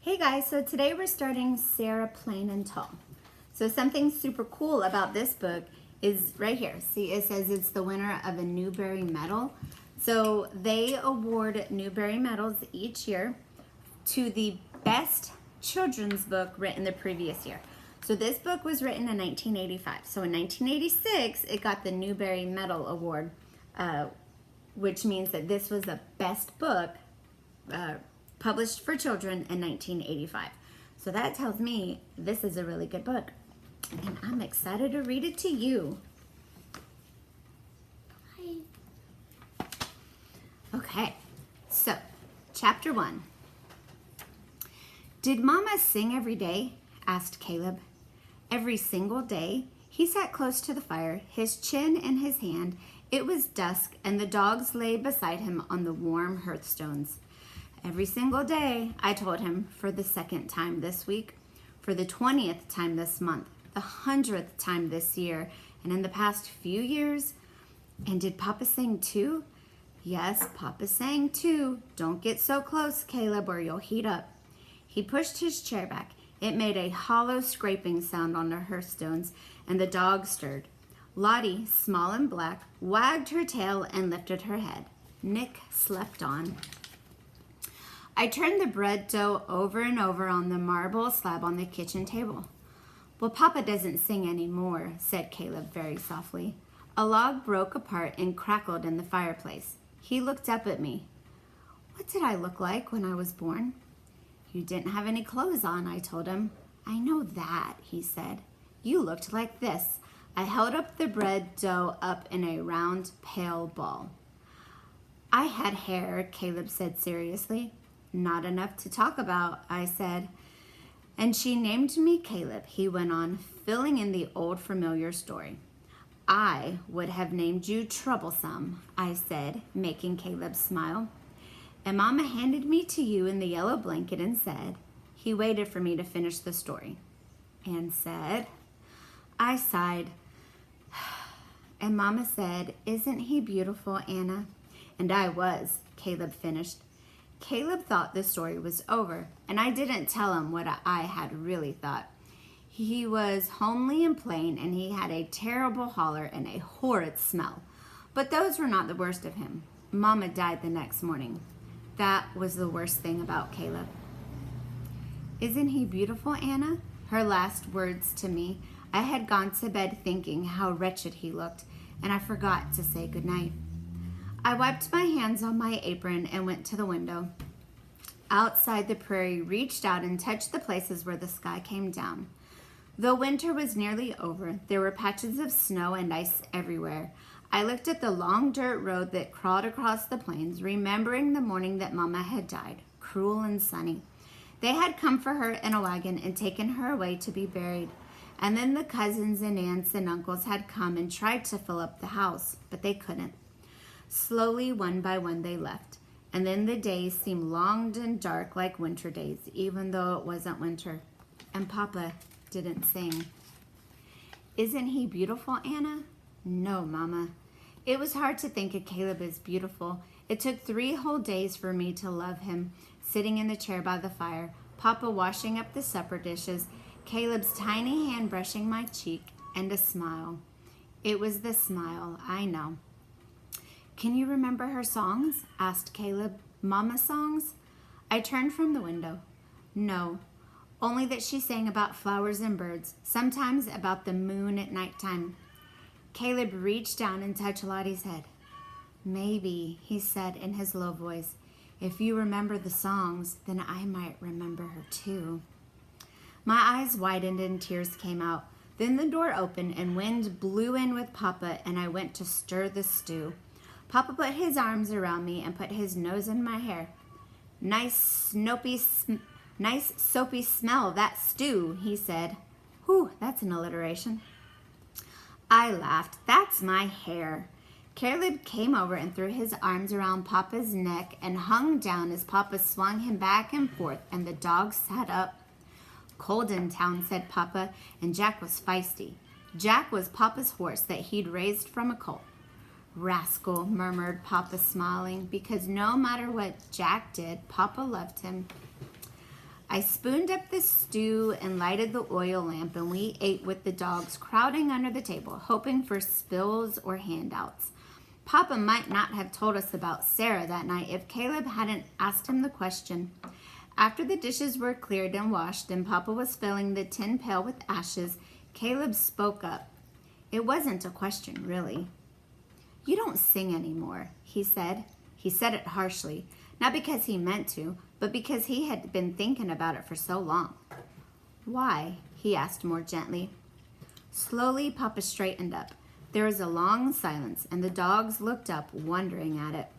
Hey guys, so today we're starting Sarah Plain and Tall. So something super cool about this book is right here. See, it says it's the winner of a Newbery Medal. So they award Newbery Medals each year to the best children's book written the previous year. So this book was written in 1985. So in 1986, it got the Newbery Medal Award, which means that this was the best book published for children in 1985. So that tells me this is a really good book. And I'm excited to read it to you. Bye. Okay, so chapter 1. Did Mama sing every day? Asked Caleb. Every single day. He sat close to the fire, his chin in his hand. It was dusk, and the dogs lay beside him on the warm hearthstones. Every single day, I told him, for the second time this week, for the 20th time this month, the 100th time this year, and in the past few years. And did Papa sing too? Yes, Papa sang too. Don't get so close, Caleb, or you'll heat up. He pushed his chair back. It made a hollow scraping sound on the hearthstones, and the dog stirred. Lottie, small and black, wagged her tail and lifted her head. Nick slept on. I turned the bread dough over and over on the marble slab on the kitchen table. Well, Papa doesn't sing anymore, said Caleb very softly. A log broke apart and crackled in the fireplace. He looked up at me. What did I look like when I was born? You didn't have any clothes on, I told him. I know that, he said. You looked like this. I held up the bread dough up in a round, pale ball. I had hair, Caleb said seriously. Not enough to talk about, I said. And she named me Caleb, he went on, filling in the old familiar story. I would have named you Troublesome, I said, making Caleb smile. And Mama handed me to you in the yellow blanket and said, he waited for me to finish the story, and said, I sighed. And Mama said, isn't he beautiful, Anna? And I was, Caleb finished. Caleb thought the story was over, and I didn't tell him what I had really thought. He was homely and plain, and he had a terrible holler and a horrid smell. But those were not the worst of him. Mama died the next morning. That was the worst thing about Caleb. Isn't he beautiful, Anna? Her last words to me. I had gone to bed thinking how wretched he looked, and I forgot to say goodnight. I wiped my hands on my apron and went to the window. Outside, the prairie reached out and touched the places where the sky came down. Though winter was nearly over, there were patches of snow and ice everywhere. I looked at the long dirt road that crawled across the plains, remembering the morning that Mama had died, cruel and sunny. They had come for her in a wagon and taken her away to be buried. And then the cousins and aunts and uncles had come and tried to fill up the house, but they couldn't. Slowly, one by one, they left. And then the days seemed long and dark like winter days, even though it wasn't winter. And Papa didn't sing. Isn't he beautiful, Anna? No, Mama. It was hard to think of Caleb as beautiful. It took 3 whole days for me to love him, sitting in the chair by the fire, Papa washing up the supper dishes, Caleb's tiny hand brushing my cheek, and a smile. It was the smile, I know. Can you remember her songs? Asked Caleb. Mama's songs? I turned from the window. No, only that she sang about flowers and birds, sometimes about the moon at nighttime. Caleb reached down and touched Lottie's head. Maybe, he said in his low voice, if you remember the songs, then I might remember her too. My eyes widened and tears came out. Then the door opened and wind blew in with Papa, and I went to stir the stew. Papa put his arms around me and put his nose in my hair. Nice soapy smell, that stew, he said. Whew, that's an alliteration. I laughed. That's my hair. Caleb came over and threw his arms around Papa's neck and hung down as Papa swung him back and forth, and the dog sat up. Cold in town, said Papa, and Jack was feisty. Jack was Papa's horse that he'd raised from a colt. Rascal, murmured Papa, smiling, because no matter what Jack did, Papa loved him. I spooned up the stew and lighted the oil lamp, and we ate with the dogs crowding under the table, hoping for spills or handouts. Papa might not have told us about Sarah that night if Caleb hadn't asked him the question. After the dishes were cleared and washed and Papa was filling the tin pail with ashes, Caleb spoke up. It wasn't a question, really. "You don't sing anymore," he said. He said it harshly, not because he meant to, but because he had been thinking about it for so long. "Why?" he asked more gently. Slowly, Papa straightened up. There was a long silence, and the dogs looked up, wondering at it.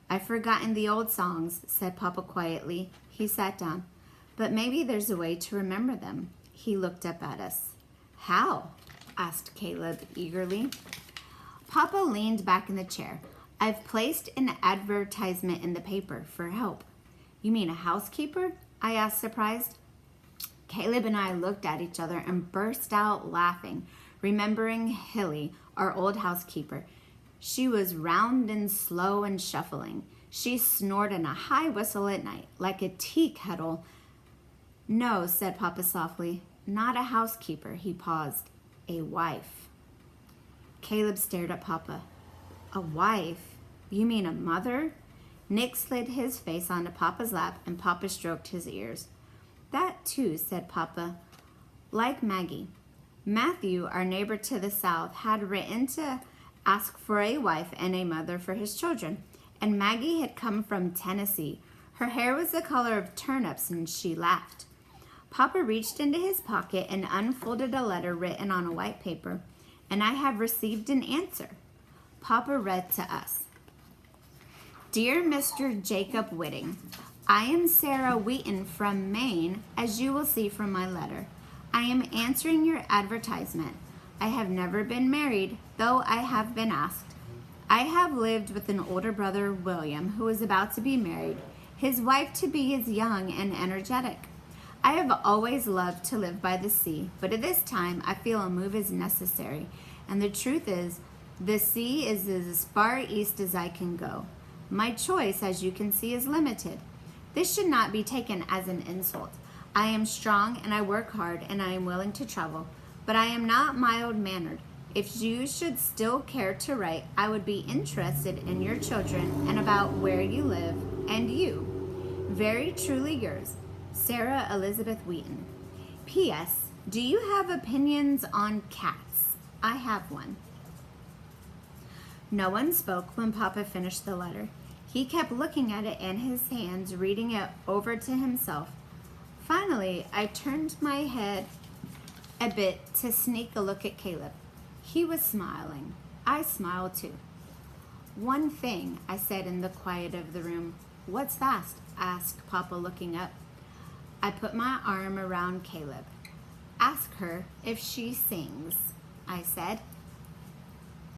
"I've forgotten the old songs," said Papa quietly. He sat down. "But maybe there's a way to remember them." He looked up at us. "How?" asked Caleb eagerly. Papa leaned back in the chair. "I've placed an advertisement in the paper for help." "You mean a housekeeper?" I asked, surprised. Caleb and I looked at each other and burst out laughing, remembering Hilly, our old housekeeper. She was round and slow and shuffling. She snored in a high whistle at night, like a tea kettle. "No," said Papa softly, "not a housekeeper." He paused. "A wife." Caleb stared at Papa. "A wife? You mean a mother?" Nick slid his face onto Papa's lap, and Papa stroked his ears. "That too," said Papa. "Like Maggie. Matthew, our neighbor to the south, had written to ask for a wife and a mother for his children, and Maggie had come from Tennessee. Her hair was the color of turnips, and she laughed." Papa reached into his pocket and unfolded a letter written on a white paper. "And I have received an answer." Papa read to us. "Dear Mr. Jacob Whitting, I am Sarah Wheaton from Maine, as you will see from my letter. I am answering your advertisement. I have never been married, though I have been asked. I have lived with an older brother, William, who is about to be married. His wife-to-be is young and energetic. I have always loved to live by the sea, but at this time I feel a move is necessary, and the truth is, the sea is as far east as I can go. My choice, as you can see, is limited. This should not be taken as an insult. I am strong and I work hard and I am willing to travel, but I am not mild-mannered. If you should still care to write, I would be interested in your children and about where you live and you. Very truly yours, Sarah Elizabeth Wheaton. P.S. Do you have opinions on cats? I have one." No one spoke when Papa finished the letter. He kept looking at it in his hands, reading it over to himself. Finally, I turned my head a bit to sneak a look at Caleb. He was smiling. I smiled too. "One thing," I said in the quiet of the room. "What's that?" asked Papa, looking up. I put my arm around Caleb. "Ask her if she sings," I said.